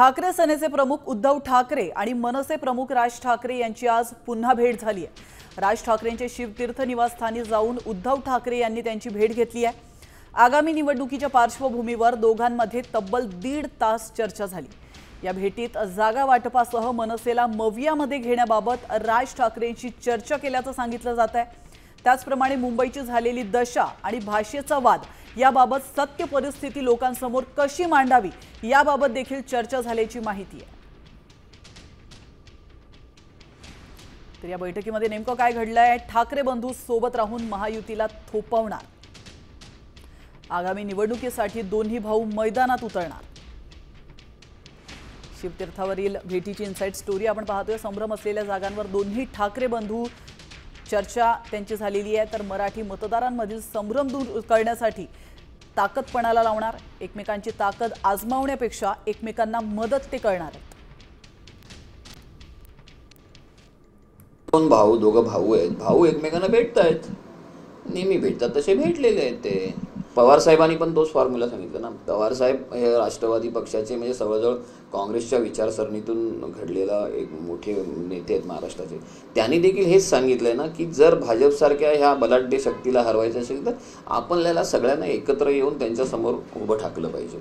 ठाकरे सेनेचे प्रमुख उद्धव ठाकरे आणि मनसे प्रमुख राज ठाकरे यांची आज पुन्हा भेट झाली आहे। राज ठाकरेंचे शिवतीर्थ निवासस्थानी जाऊन उद्धव ठाकरे यांनी त्यांची भेट घेतली आहे। आगामी निवडणुकीच्या पार्श्वभूमीवर दोघांमध्ये तब्बल 1.5 तास चर्चा झाली। या भेटीत जागा वाटपासह मनसेला मवियामध्ये घेण्याबाबत राज ठाकरेंची चर्चा केल्याचं सांगितलं जात आहे। त्याचप्रमाणे मुंबईची झालेली दशा आणि भाषेचा वाद याबाबत सत्य परिस्थिती लोकांसमोर कशी मांडावी याबाबत देखील चर्चा झाल्याची माहिती आहे। तर या बैठकीमध्ये नेमकं काय घडलंय? ठाकरे बंधू सोबत राहून महायुतीला थोपवणार, आगामी निवडणुकीसाठी दोन्ही भाऊ मैदानात उतरणार। शिवतीर्थावरील भेटीची इनसाइड स्टोरी आपण पाहतोय। संभ्रम असलेल्या जागांवर दोन्ही ठाकरे बंधू चर्चा त्यांची झालेली आहे। तर मराठी मतदारांमधील संभ्रम दूर करण्यासाठी ताकदपणाला लावणार, एकमेकांची ताकद आजमावण्यापेक्षा एकमेकांना मदत ते करणार आहेत। दोघं भाऊ आहेत, भाऊ एकमेकांना भेटतायत, नेहमी भेटतात तसे भेटलेले आहेत ते। पवार साहेबांनी पण तोच फॉर्म्युला सांगितलं ना। पवार साहेब हे राष्ट्रवादी पक्षाचे म्हणजे जवळजवळ काँग्रेसच्या विचारसरणीतून घडलेला एक मोठे नेते आहेत महाराष्ट्राचे। त्यांनी देखील हेच सांगितलंय ना की जर भाजपसारख्या ह्या बलाढ्य शक्तीला हरवायचं असेल तर आपल्याला सगळ्यांना एकत्र येऊन त्यांच्या समोर उभं ठाकलं पाहिजे।